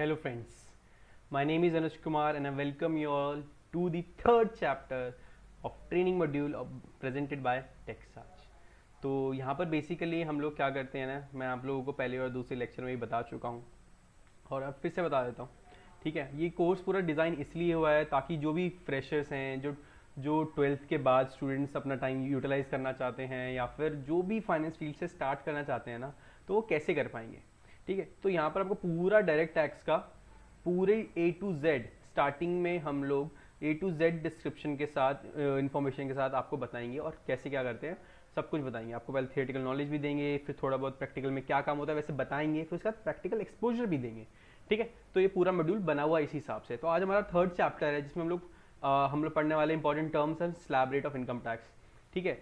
Hello friends, my name is Anuj Kumar and I welcome you all to the third chapter of training module presented by TechSarch। तो यहाँ पर basically हम लोग क्या करते हैं ना, मैं आप लोगों को पहले और दूसरे लेक्चर में ही बता चुका हूँ और अब फिर से बता देता हूँ। ठीक है, ये कोर्स पूरा डिज़ाइन इसलिए हुआ है ताकि जो भी फ्रेशर्स हैं, जो ट्वेल्थ के बाद स्टूडेंट्स अपना टाइम यूटिलाइज करना चाहते हैं या फिर जो भी फाइनेंस फील्ड से स्टार्ट करना चाहते हैं ना, तो वो कैसे कर पाएंगे। ठीक है, तो यहाँ पर आपको पूरा डायरेक्ट टैक्स का पूरे ए टू जेड स्टार्टिंग में हम लोग ए टू जेड डिस्क्रिप्शन के साथ इंफॉर्मेशन के साथ आपको बताएंगे और कैसे क्या करते हैं सब कुछ बताएंगे। आपको पहले थियोरेटिकल नॉलेज भी देंगे, फिर थोड़ा बहुत प्रैक्टिकल में क्या काम होता है वैसे बताएंगे, फिर उसके बाद प्रैक्टिकल एक्सपोजर भी देंगे। ठीक है, तो ये पूरा मॉड्यूल बना हुआ इस हिसाब से। तो आज हमारा थर्ड चैप्टर है जिसमें हम लोग पढ़ने वाले इंपॉर्टेंट टर्म्स हैं slab rate of income tax. ठीक है,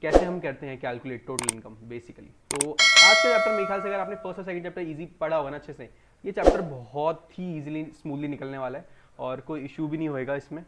कैसे हम करते हैं कैलकुलेट टोटल इनकम बेसिकली। तो आज के चैप्टर मेरे ख्याल से अगर आपने फर्स्ट और सेकंड चैप्टर इजी पढ़ा होगा ना अच्छे से, ये चैप्टर बहुत ही इजीली स्मूथली निकलने वाला है और कोई इशू भी नहीं होएगा इसमें।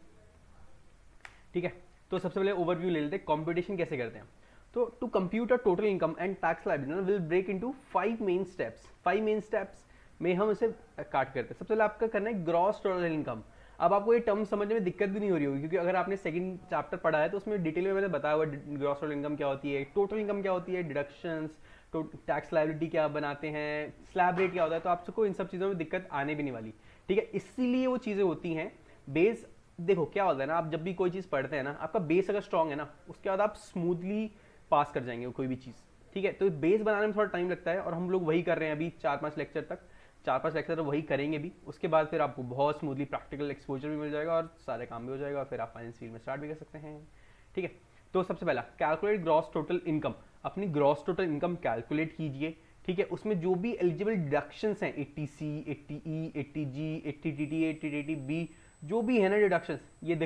ठीक है, तो सबसे पहले ओवरव्यू ले लेते हैं कंप्यूटेशन कैसे करते हैं। तो to compute a total income and tax liability will break into 5 main steps में हम इसे काट करते हैं। सबसे पहले आपका करना है ग्रॉस टोटल इनकम। अब आपको ये टर्म समझने में दिक्कत भी नहीं हो रही होगी क्योंकि अगर आपने सेकंड चैप्टर पढ़ा है तो उसमें डिटेल में मैंने बताया हुआ ग्रॉस टोटल इनकम क्या होती है, टोटल इनकम क्या होती है, डिडक्शंस, तो टैक्स लायबिलिटी क्या बनाते हैं, स्लैब रेट क्या होता है। तो आपको इन सब चीज़ों में दिक्कत आने भी नहीं वाली। ठीक है, इसीलिए वो चीज़ें होती हैं बेस। देखो क्या होता है ना, आप जब भी कोई चीज़ पढ़ते हैं ना, आपका बेस अगर स्ट्रांग है ना, उसके बाद आप स्मूथली पास कर जाएंगे कोई भी चीज़। ठीक है, तो बेस बनाने में थोड़ा टाइम लगता है और हम लोग वही कर रहे हैं अभी 4-5 लेक्चर तो वही करेंगे भी। उसके बाद फिर आपको बहुत स्मूथली प्रैक्टिकल एक्सपोजर भी मिल जाएगा और सारे काम भी हो जाएगा और फिर आप फाइनेंस फील्ड में स्टार्ट भी कर सकते हैं। ठीक है, तो सबसे पहला कैलकुलेट ग्रॉस टोटल इनकम। अपनी ग्रॉस टोटल इनकम कैलकुलेट कीजिए। ठीक है, उसमें जो भी एलिजिबल डिडक्शंस हैं 80C, 80E, 80G, 80TT, 80TTB, जो भी है ना डिडक्शंस, ये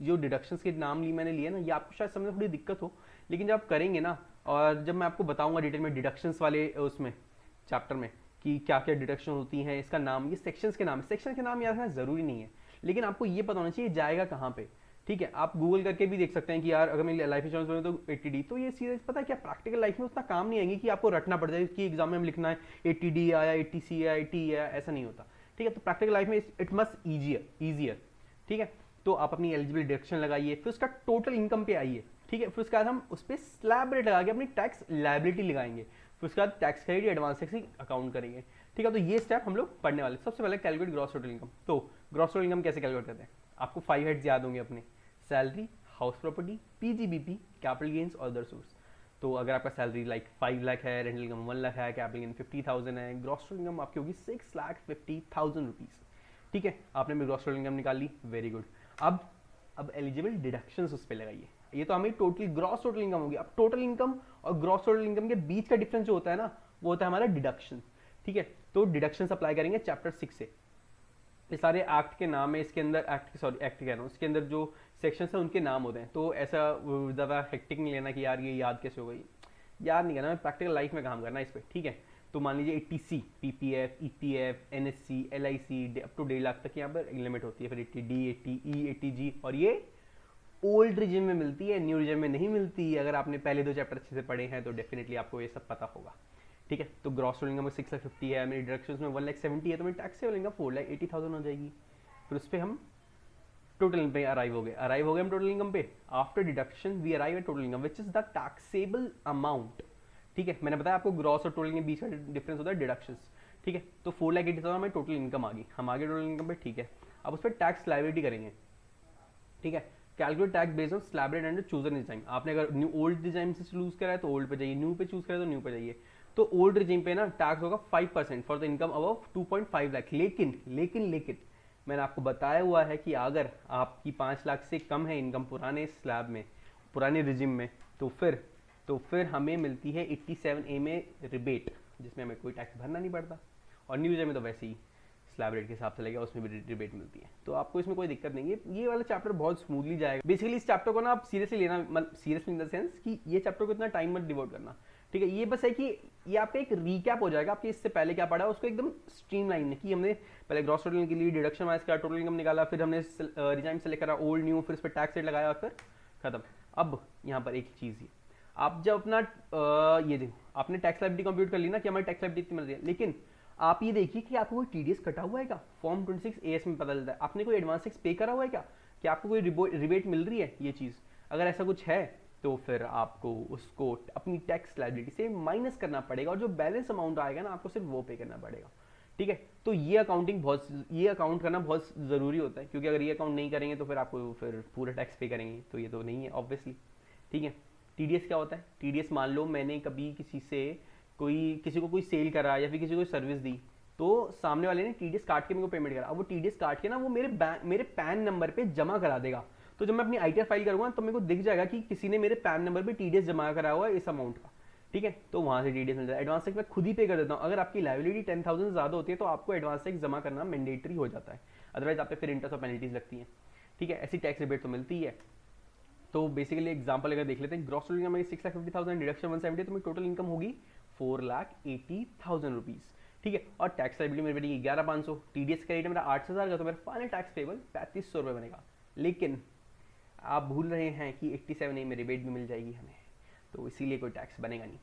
जो डिडक्शंस के नाम मैंने लिए ना, ये आपको शायद समझने में थोड़ी दिक्कत हो, लेकिन जब आप करेंगे ना और जब मैं आपको बताऊंगा डिटेल में डिडक्शंस वाले उसमें चैप्टर में कि क्या क्या डिडक्शन होती हैं, इसका नाम, ये सेक्शंस के नाम याद रखना जरूरी नहीं है, लेकिन आपको ये पता होना चाहिए जाएगा कहाँ पे। ठीक है, आप गूगल करके भी देख सकते हैं कि यार अगर मैं लाइफ इंश्योरेंस बने तो 80D, तो ये सीरीज पता है क्या प्रैक्टिकल लाइफ में उतना काम नहीं आएंगी कि आपको रटना पड़ जाए कि एग्जाम में हम लिखना है 80D आया, 80C आया, 80E आया, ऐसा नहीं होता। ठीक है, तो प्रैक्टिकल लाइफ में इट मस्ट ईजियर। ठीक है, तो आप अपनी एलिजिबल डिडक्शन लगाइए, फिर उसका टोटल इनकम पे आइए। ठीक है, फिर उसके बाद हम उस पर स्लैब रेट लगा के अपनी टैक्स लायबिलिटी लगाएंगे, फिर उसके बाद tax credit advance tax account करेंगे। ठीक है, तो ये स्टेप हम लोग पढ़ने वाले। सबसे पहले कैलकुलेट ग्रॉस टोटल इनकम। तो ग्रॉस टोटल इनकम कैसे कैलकुलेट करते हैं, आपको 5 हेड्स याद होंगे अपने, salary, house property, PGBP, capital gains और अदर सोर्स। तो अगर आपका सैलरी लाइक 5 लाख है, रेंटल इनकम 1 लाख है, कैपिटल गेन 50,000 है, ग्रॉस टोटल इनकम आपकी होगी 6,50,000 रुपीज़। ठीक है, आपने भी ग्रॉस टोटल इनकम निकाल ली, वेरी गुड। अब एलिजिबल डिडक्शंस उस पर लगाइए। ये तो हमें टोटल ग्रॉस टोटल इनकम होगी। अब टोटल इनकम और ग्रॉस टोटल इनकम के बीच का डिफरेंस जो होता है ना, वो होता है हमारा डिडक्शन। ठीक है, तो डिडक्शन अप्लाई करेंगे चैप्टर 6 से। ये सारे एक्ट के नाम है, इसके अंदर एक्ट कह रहा हूँ, इसके अंदर जो सेक्शन है उनके नाम होते हैं। तो ऐसा ज़्यादा हेक्टिक नहीं लेना कि यार ये याद कैसे हो गई, याद नहीं करना, प्रैक्टिकल लाइफ में काम करना इस पर। ठीक है, तो मान लीजिए 80C, PPF, EPF, NSC, LIC up to 1.5 lakh तक यहाँ पर लिमिट होती है। फिर 80D, 80E, 80G, और ये ओल्ड रिजिम में मिलती है, न्यू रिजिम में नहीं मिलती। अगर आपने पहले 2 चैप्टर अच्छे से पढ़े हैं तो डेफिनेटली आपको ये सब पता होगा। ठीक है, तो ग्रॉस टोटल इनकम 6,50,000 है, मेरी डिडक्शंस में 1,70,000 है, तो मेरी टैक्सेबल इनकम 4,80,000 हो जाएगी। फिर उस पर हम टोटल पे अराइव हो गए हम टोटल इनकम पे। After deduction we arrive at total income which is the taxable amount. ठीक है, मैंने बताया आपको ग्रॉस और टोटल के बीच का डिफरेंस होता है डिडक्शंस। ठीक है, तो 4,80,000 हमें टोटल इनकम आ गई, हम आगे टोटल इनकम पे। ठीक है, अब उस पर टैक्स लायबिलिटी करेंगे। ठीक है, calculate tax based on slab rate and chooser design. आपने अगर न्यू ओल्ड डिजाइन से चूज करा है तो ओल्ड पे जाइए, न्यू पे चूज करा है तो न्यू पे जाइए। तो ओल्ड रिजीम पे ना टैक्स होगा 5% for the income above 2.5 lakh. लेकिन मैंने आपको बताया हुआ है कि अगर आपकी 5 लाख से कम है इनकम पुराने स्लैब में, पुराने रिजिम में, तो फिर हमें मिलती है 87A में रिबेट, जिसमें हमें कोई टैक्स भरना नहीं पड़ता। और न्यू रिजिम में तो वैसे ही स्लैब रेट के हिसाब से लगेगा, उसमें भी रिबेट मिलती है। तो आपको इसमें कोई दिक्कत नहीं है, ये वाला चैप्टर बहुत स्मूथली जाएगा। बेसिकली इस चैप्टर को ना आप सीरियसली लेना, मतलब सीरियसली इन द सेंस कि ये चैप्टर को इतना टाइम मत डिवोट करना। ठीक है, ये बस है कि ये आपका एक रीकैप हो जाएगा, आपके इससे पहले क्या पढ़ा है उसको एकदम स्ट्रीमलाइन की। हमने पहले ग्रॉस टोटल के लिए डिडक्शन वाइज का टोटल इनकम निकाला, फिर हमने रिजाइम से लेकर ओल्ड न्यू, फिर उस पर टैक्स रेट लगाया और फिर खत्म। अब यहाँ पर एक चीज़ ही, आप जब अपना ये देखो आपने टैक्स लायबिलिटी कंप्यूट कर ली ना कि हमारी टैक्स लायबिलिटी इतनी मिल रही है, लेकिन आप ये देखिए कि आपको कोई टीडीएस कटा हुआ है क्या, फॉर्म 26 AS में पता चलता है। आपने कोई एडवांस टैक्स पे करा हुआ है क्या, कि आपको कोई रिबेट मिल रही है ये चीज़। अगर ऐसा कुछ है तो फिर आपको उसको अपनी टैक्स लायबिलिटी से माइनस करना पड़ेगा, और जो बैलेंस अमाउंट आएगा ना आपको सिर्फ वो पे करना पड़ेगा। ठीक है, तो ये अकाउंट करना बहुत ज़रूरी होता है, क्योंकि अगर ये अकाउंट नहीं करेंगे तो फिर आपको फिर पूरा टैक्स पे करेंगे, तो ये तो नहीं है ऑब्वियसली। ठीक है, टीडीएस क्या होता है? टीडीएस, मान लो मैंने कभी किसी को कोई सेल करा या फिर किसी को सर्विस दी, तो सामने वाले ने टीडीएस काट के मेरे को पेमेंट करा। अब वो टीडीएस काट के ना वो मेरे पैन नंबर पे जमा करा देगा। तो जब मैं अपनी आईटीआर फाइल करूंगा तो मेरे को दिख जाएगा कि किसी ने मेरे पैन नंबर पे टीडीएस जमा करा हुआ है इस अमाउंट का। ठीक है, तो वहां से टीडीएस मिल जाता है। एडवांस टैक्स मैं खुद ही पे कर देता हूँ। अगर आपकी लायबिलिटी 10,000 से ज्यादा होती है तो आपको एडवांस टैक्स जमा करना मैंडेटरी हो जाता है, अदरवाइज आप पे फिर इंटरेस्ट और पेनल्टीज लगती हैं। ठीक है, ऐसी टैक्स रिबेट तो मिलती ही है। तो बेसिकली एग्जांपल अगर देख लेते हैं, ग्रॉस टोटल इनकम 6,50,000 डिडक्शन 170, तो मेरी टोटल इनकम होगी 4,80,000 रुपीज। ठीक है, और टैक्स लायबिलिटी मेरी बनेगी 11,500। टीडीएस का रेट मेरा 8,000 का, तो मेरा फाइनल टैक्स पेबल 3,500 रुपये बनेगा। लेकिन आप भूल रहे हैं कि 87A में रिबेट भी मिल जाएगी हमें, तो इसीलिए कोई टैक्स बनेगा नहीं।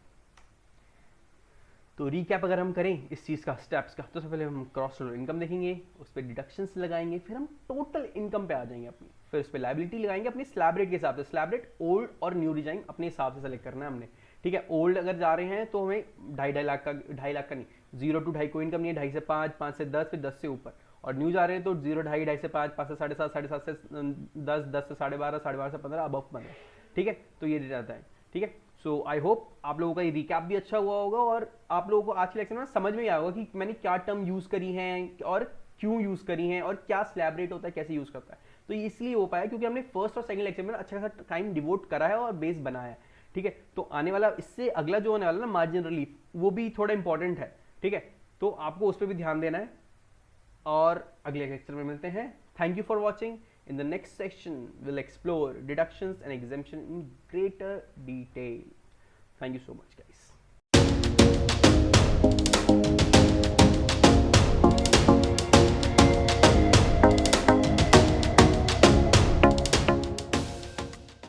तो रीकैप अगर हम करें इस चीज़ का, स्टेप्स का, तो सबसे पहले हम क्रॉस टोटल इनकम देखेंगे, उस पर डिडक्शंस लगाएंगे, फिर हम टोटल इनकम पे आ जाएंगे अपनी, फिर उस पर लायबिलिटी लगाएंगे अपनी स्लैब रेट के हिसाब से। स्लैब रेट ओल्ड और न्यू डिजाइन अपने हिसाब से सेलेक्ट करना है हमने। ठीक है, ओल्ड अगर जा रहे हैं तो हमें 2.5 लाख का, 2.5 लाख का नहीं, 0 to 2.5 कोई इनकम नहीं है, 2.5 से 5, 5 से 10, फिर 10 से ऊपर। और न्यू जा रहे हैं तो 0, 2.5, 2.5 से 5, 5 से 7.5, 7.5 से 10, 10 से 12.5, 12.5 से 15, अबव 15। ठीक है, तो ये रहता है। ठीक है, सो आई होप आप लोगों का ये रिकैप भी अच्छा हुआ होगा, और आप लोगों को आज के लेक्चर में समझ में आया होगा कि मैंने क्या टर्म यूज़ करी हैं और क्यों यूज़ करी हैं, और क्या स्लैब रेट होता है, कैसे यूज़ करता है। तो ये इसलिए हो पाया क्योंकि हमने फर्स्ट और सेकंड लेक्चर में अच्छा खासा टाइम डिवोट करा है और बेस बनाया है। ठीक है, तो आने वाला इससे अगला जो होने वाला ना मार्जिन रिलीफ, वो भी थोड़ा इंपॉर्टेंट है। ठीक है, तो आपको उस पर भी ध्यान देना है, और अगले लेक्चर में मिलते हैं। Thank you for watching. In the next section, we'll explore deductions and exemption in greater detail. Thank you so much, guys.